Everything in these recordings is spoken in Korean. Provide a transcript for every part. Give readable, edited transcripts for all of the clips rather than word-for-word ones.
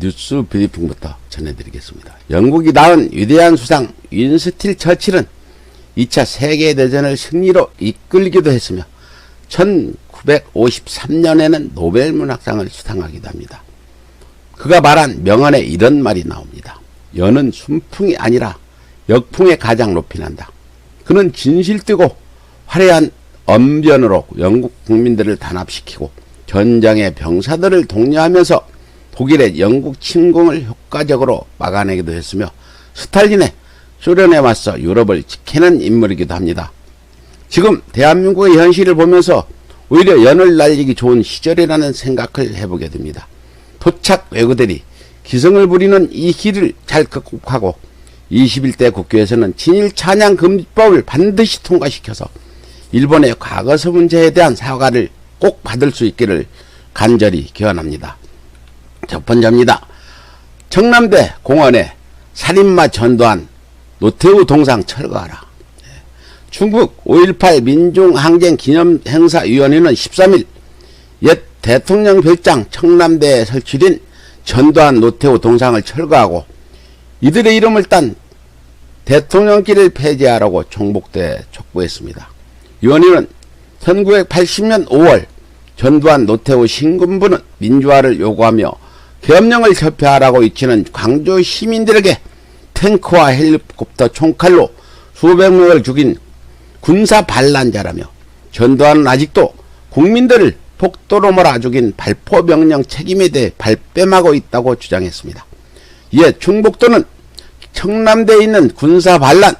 뉴스 브리핑부터 전해드리겠습니다. 영국이 낳은 위대한 수상 윈스틸 처칠은 2차 세계대전을 승리로 이끌기도 했으며 1953년에는 노벨문학상을 수상하기도 합니다. 그가 말한 명언에 이런 말이 나옵니다. 연은 순풍이 아니라 역풍에 가장 높이 난다. 그는 진실되고 화려한 언변으로 영국 국민들을 단합시키고 전장의 병사들을 독려하면서 독일의 영국 침공을 효과적으로 막아내기도 했으며 스탈린의 소련에 맞서 유럽을 지키는 인물이기도 합니다. 지금 대한민국의 현실을 보면서 오히려 연을 날리기 좋은 시절이라는 생각을 해보게 됩니다. 토착 왜구들이 기승을 부리는 이 길을 잘 극복하고 21대 국회에서는 친일 찬양 금지법을 반드시 통과시켜서 일본의 과거사 문제에 대한 사과를 꼭 받을 수 있기를 간절히 기원합니다. 첫 번째입니다. 청남대 공원에 살인마 전두환 노태우 동상 철거하라. 중국 5.18 민중항쟁기념행사위원회는 13일 옛 대통령 별장 청남대에 설치된 전두환 노태우 동상을 철거하고 이들의 이름을 딴 대통령길을 폐지하라고 종북대에 촉구했습니다. 위원회는 1980년 5월 전두환 노태우 신군부는 민주화를 요구하며 계엄령을 철폐하라고 외치는 광주 시민들에게 탱크와 헬리콥터 총칼로 수백 명을 죽인 군사 반란자라며 전두환은 아직도 국민들을 폭도로 몰아 죽인 발포명령 책임에 대해 발뺌하고 있다고 주장했습니다. 이에 충북도는 청남대에 있는 군사 반란,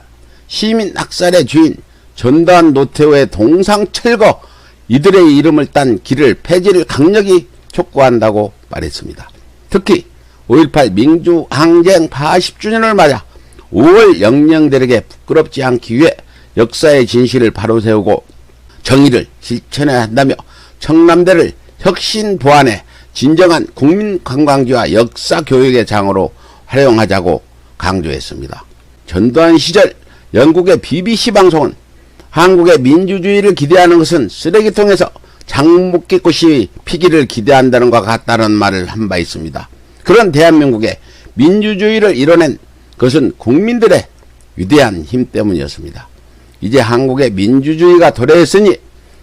시민 학살의 주인 전두환 노태우의 동상 철거, 이들의 이름을 딴 길을 폐지를 강력히 촉구한다고 말했습니다. 특히 5.18 민주항쟁 80주년을 맞아 5월 영령들에게 부끄럽지 않기 위해 역사의 진실을 바로 세우고 정의를 실천해야 한다며 청남대를 혁신 보완해 진정한 국민관광지와 역사교육의 장으로 활용하자고 강조했습니다. 전두환 시절 영국의 BBC 방송은 한국의 민주주의를 기대하는 것은 쓰레기통에서 장묵기꽃이 피기를 기대한다는 것과 같다는 말을 한 바 있습니다. 그런 대한민국의 민주주의를 이뤄낸 것은 국민들의 위대한 힘 때문이었습니다. 이제 한국의 민주주의가 도래했으니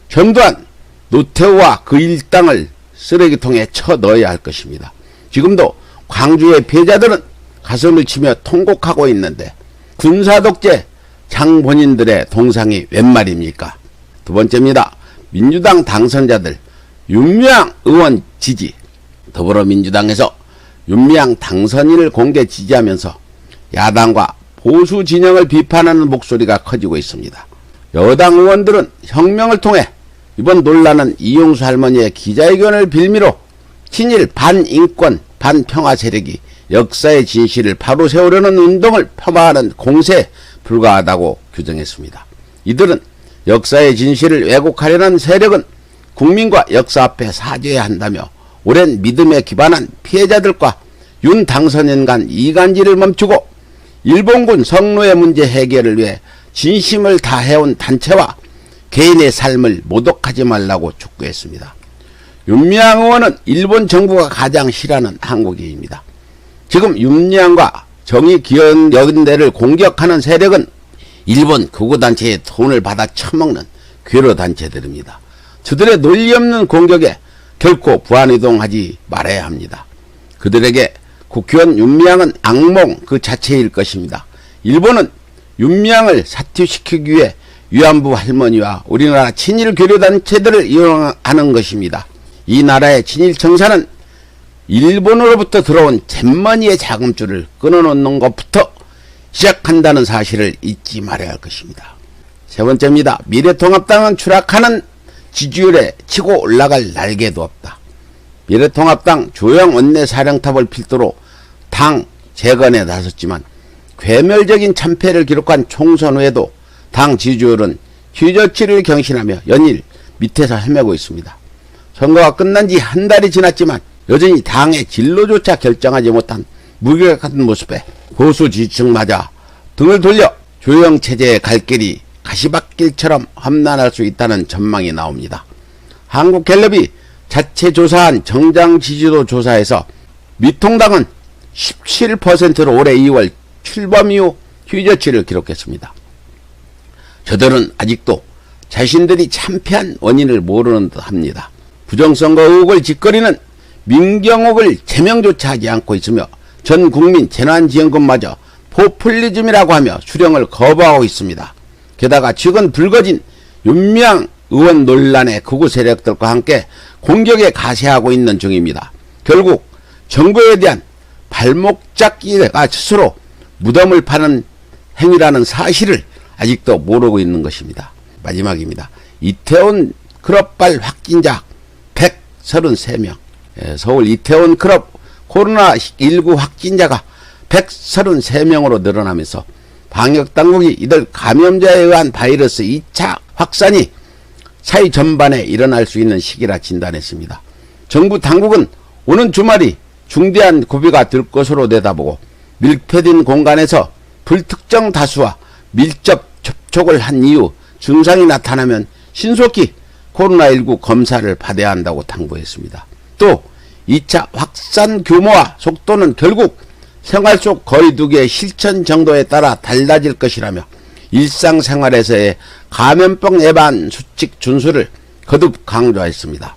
전두환, 노태우와 그 일당을 쓰레기통에 쳐넣어야 할 것입니다. 지금도 광주의 피해자들은 가슴을 치며 통곡하고 있는데 군사독재 장본인들의 동상이 웬 말입니까? 두 번째입니다. 민주당 당선자들 윤미향 의원 지지. 더불어민주당에서 윤미향 당선인을 공개 지지하면서 야당과 보수 진영을 비판하는 목소리가 커지고 있습니다. 여당 의원들은 혁명을 통해 이번 논란은 이용수 할머니의 기자회견을 빌미로 친일 반인권 반평화 세력이 역사의 진실을 바로 세우려는 운동을 폄하하는 공세에 불과하다고 규정했습니다. 이들은 역사의 진실을 왜곡하려는 세력은 국민과 역사 앞에 사죄해야 한다며 오랜 믿음에 기반한 피해자들과 윤 당선인 간 이간질을 멈추고 일본군 성노예 문제 해결을 위해 진심을 다해온 단체와 개인의 삶을 모독하지 말라고 촉구했습니다. 윤미향 의원은 일본 정부가 가장 싫어하는 한국인입니다. 지금 윤미향과 정의기원연대를 공격하는 세력은 일본 극우단체의 돈을 받아 처먹는 괴로단체들입니다. 저들의 논리 없는 공격에 결코 부안이동하지 말아야 합니다. 그들에게 국회의원 윤미향은 악몽 그 자체일 것입니다. 일본은 윤미향을 사퇴시키기 위해 위안부 할머니와 우리나라 친일 괴뢰단체들을 이용하는 것입니다. 이 나라의 친일 청사는 일본으로부터 들어온 잼머니의 자금줄을 끊어놓는 것부터 시작한다는 사실을 잊지 말아야 할 것입니다. 세 번째입니다. 미래통합당은 추락하는 지지율에 치고 올라갈 날개도 없다. 미래통합당 조영 원내사령탑을 필두로 당 재건에 나섰지만 괴멸적인 참패를 기록한 총선 후에도 당 지지율은 최저치를 경신하며 연일 밑에서 헤매고 있습니다. 선거가 끝난 지 한 달이 지났지만 여전히 당의 진로조차 결정하지 못한 무기력한 모습에 보수 지지층마저 등을 돌려 조영체제의 갈 길이 가시밭길처럼 험난할 수 있다는 전망이 나옵니다. 한국갤럽이 자체 조사한 정당 지지도 조사에서 미통당은 17%로 올해 2월 출범 이후 휴저치를 기록했습니다. 저들은 아직도 자신들이 참패한 원인을 모르는 듯합니다. 부정선거 의혹을 짓거리는 민경욱을 제명조차 하지 않고 있으며 전 국민 재난지원금마저 포퓰리즘이라고 하며 수령을 거부하고 있습니다. 게다가 최근 불거진 윤미향 의원 논란의 극우 세력들과 함께 공격에 가세하고 있는 중입니다. 결국 정부에 대한 발목잡기가 스스로 무덤을 파는 행위라는 사실을 아직도 모르고 있는 것입니다. 마지막입니다. 이태원 클럽발 확진자 133명. 서울 이태원 클럽 코로나19 확진자가 133명으로 늘어나면서 방역당국이 이들 감염자에 의한 바이러스 2차 확산이 사회 전반에 일어날 수 있는 시기라 진단했습니다. 정부 당국은 오는 주말이 중대한 고비가 될 것으로 내다보고 밀폐된 공간에서 불특정 다수와 밀접 접촉을 한 이후 증상이 나타나면 신속히 코로나19 검사를 받아야 한다고 당부했습니다. 또 2차 확산 규모와 속도는 결국 생활 속 거리두기의 실천 정도에 따라 달라질 것이라며 일상생활에서의 감염병 예방 수칙 준수를 거듭 강조했습니다.